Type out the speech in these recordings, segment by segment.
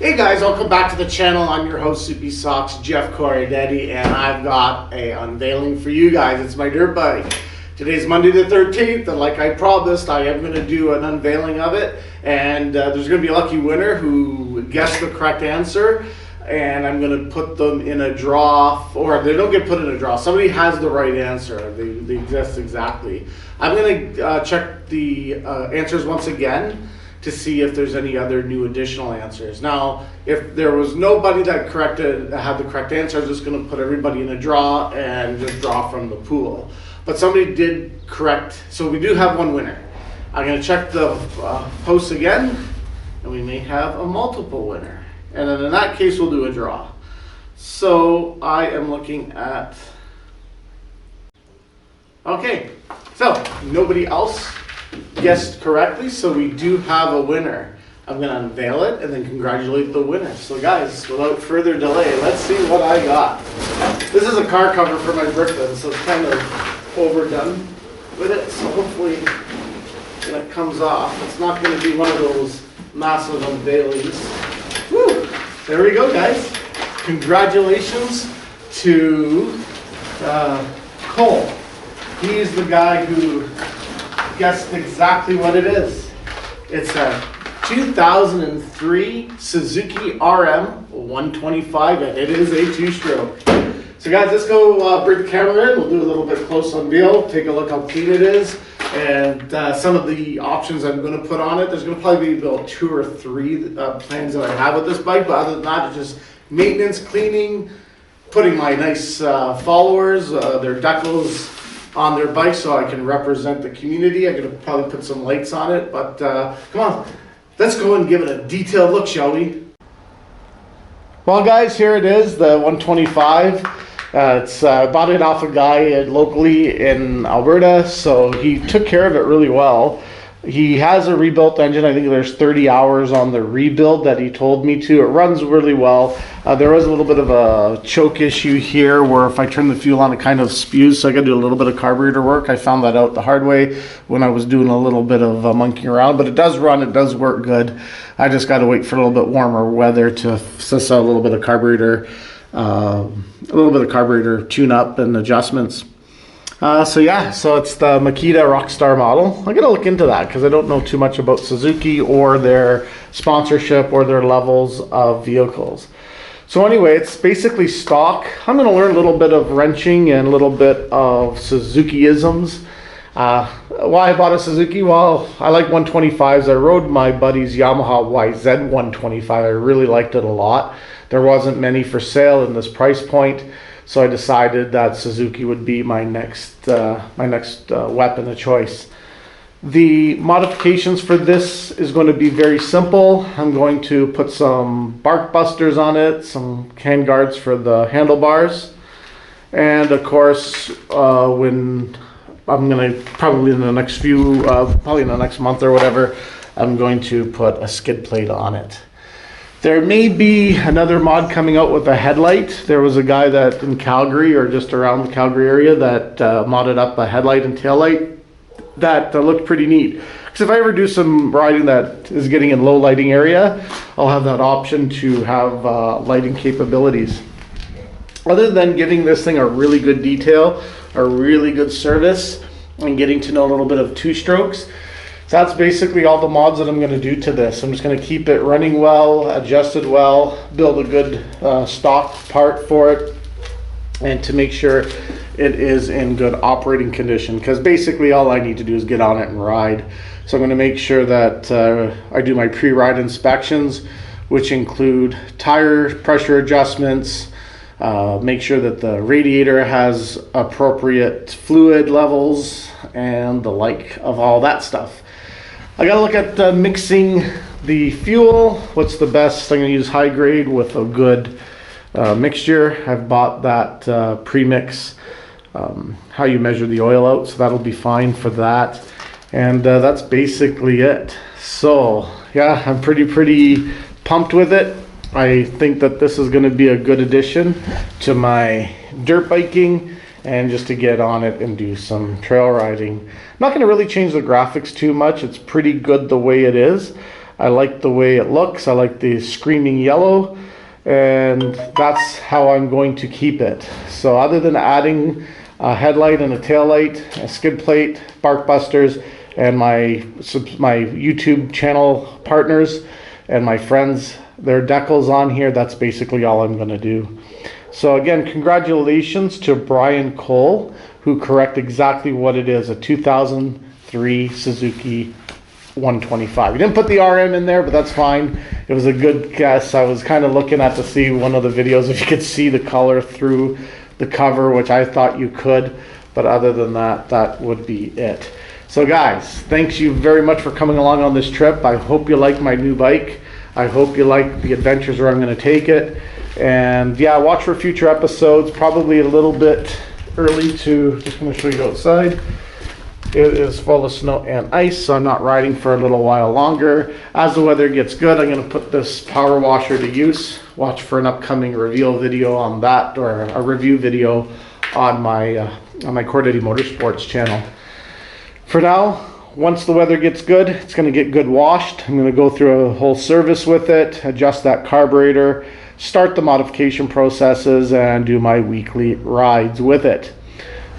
Hey guys, welcome back to the channel. I'm your host, Soupy Socks, Jeff Corridetti, and I've got a unveiling for you guys. It's my dirt bike. Today's Monday the 13th, and like I promised, I am going to do an unveiling of it, and there's going to be a lucky winner who guessed the correct answer, and I'm going to put them in a draw, or they don't get put in a draw. Somebody has the right answer. They guessed exactly. I'm going to check the answers once again to see if there's any other new additional answers. Now, if there was nobody that had the correct answer, I'm just going to put everybody in a draw and just draw from the pool. But somebody did correct, so we do have one winner. I'm going to check the posts again, and we may have a multiple winner. And then in that case, we'll do a draw. So I am looking at, okay, so nobody else guessed correctly, so we do have a winner. I'm going to unveil it and then congratulate the winner. So guys, without further delay, let's see what I got. This is a car cover for my Brooklyn, so it's kind of overdone with it, so hopefully when it comes off, it's not going to be one of those massive unveilings. Woo! There we go, guys. Congratulations to Cole. He's the guy who guessed exactly what it is. It's a 2003 Suzuki RM 125, and it is a two-stroke. So guys, let's go bring the camera in. We'll do a little bit close unveil, take a look how clean it is, and some of the options I'm going to put on it. There's going to probably be about 2 or 3 plans that I have with this bike, but other than that, it's just maintenance, cleaning, putting my nice followers, their decals on their bike so I can represent the community. I'm going to probably put some lights on it, but come on, let's go and give it a detailed look, shall we? Well guys, here it is, the 125. It's bought it off a guy locally in Alberta, so he took care of it really well. He has a rebuilt engine. I think there's 30 hours on the rebuild that he told me to. It runs really well. There was a little bit of a choke issue here where if I turn the fuel on, it kind of spews, so I got to do a little bit of carburetor work. I found that out the hard way when I was doing a little bit of monkeying around, but it does run, it does work good. I just got to wait for a little bit warmer weather to suss out a little bit of carburetor, tune-up and adjustments. So it's the Makita Rockstar model. I'm going to look into that because I don't know too much about Suzuki or their sponsorship or their levels of vehicles. So anyway, it's basically stock. I'm going to learn a little bit of wrenching and a little bit of Suzuki-isms. Why I bought a Suzuki? Well, I like 125s. I rode my buddy's Yamaha YZ 125. I really liked it a lot. There wasn't many for sale in this price point, so I decided that Suzuki would be my next weapon of choice. The modifications for this is going to be very simple. I'm going to put some bark busters on it, some hand guards for the handlebars, and of course, when I'm going to probably in the next month or whatever, I'm going to put a skid plate on it. There may be another mod coming out with a headlight. There was a guy that in Calgary or just around the Calgary area that modded up a headlight and taillight that looked pretty neat. Because if I ever do some riding that is getting in low lighting area, I'll have that option to have lighting capabilities. Other than giving this thing a really good detail, a really good service, and getting to know a little bit of two-strokes, so that's basically all the mods that I'm going to do to this. I'm just going to keep it running well, adjusted well, build a good stock part for it, and to make sure it is in good operating condition. Because basically all I need to do is get on it and ride. So I'm going to make sure that I do my pre-ride inspections, which include tire pressure adjustments, make sure that the radiator has appropriate fluid levels, and the like of all that stuff. I gotta look at mixing the fuel. What's the best? I'm gonna use high grade with a good mixture. I've bought that pre-mix, how you measure the oil out, so that'll be fine for that. And that's basically it. So yeah, I'm pretty pumped with it. I think that this is going to be a good addition to my dirt biking and just to get on it and do some trail riding. Not going to really change the graphics too much. It's pretty good the way it is. I like the way it looks. I like the screaming yellow, and that's how I'm going to keep it. So other than adding a headlight and a tail light, a skid plate, bark busters, and my YouTube channel partners and my friends, their decals on here, that's basically all I'm going to do. So again, congratulations to Brian Cole, who corrected exactly what it is, a 2003 Suzuki 125. He didn't put the RM in there, but that's fine. It was a good guess. I was kind of looking at to see one of the videos if you could see the color through the cover, which I thought you could, but other than that, that would be it. So guys, thanks you very much for coming along on this trip. I hope you like my new bike. I hope you like the adventures where I'm going to take it. And yeah, watch for future episodes. Probably a little bit early to, just going to show you outside. It is full of snow and ice, so I'm not riding for a little while longer. As the weather gets good, I'm going to put this power washer to use. Watch for an upcoming reveal video on that, or a review video on my Cordetti Motorsports channel. For now, once the weather gets good, it's going to get good washed. I'm going to go through a whole service with it, adjust that carburetor, start the modification processes, and do my weekly rides with it.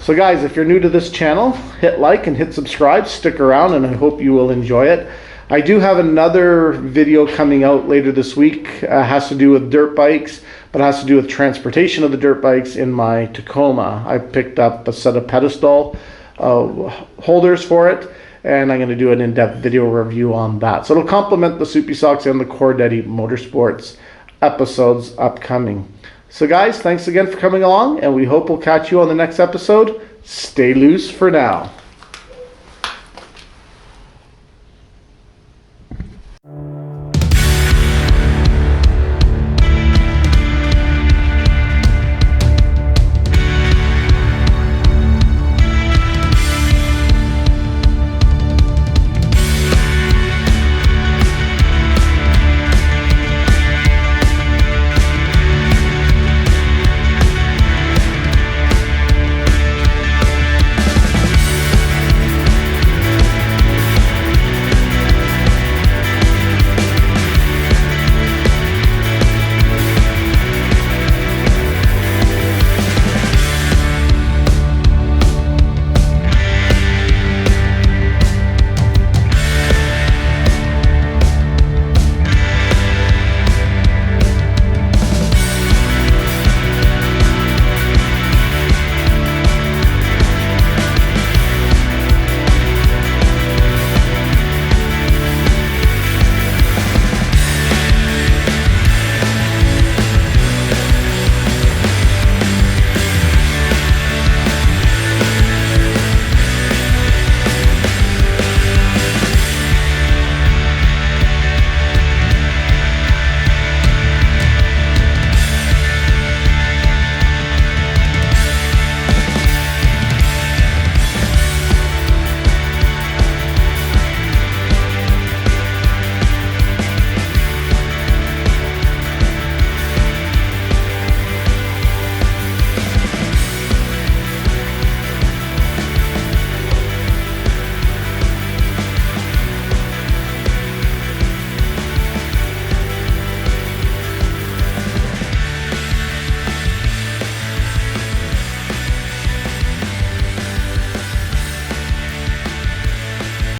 So guys, if you're new to this channel, hit like and hit subscribe, stick around, and I hope you will enjoy it. I do have another video coming out later this week. Has to do with dirt bikes, but has to do with transportation of the dirt bikes in my Tacoma. I picked up a set of pedestal holders for it, and I'm going to do an in-depth video review on that. So it'll complement the Soupy Socks and the Cordetti Motorsports episodes upcoming. So guys, thanks again for coming along, and we hope we'll catch you on the next episode. Stay loose for now.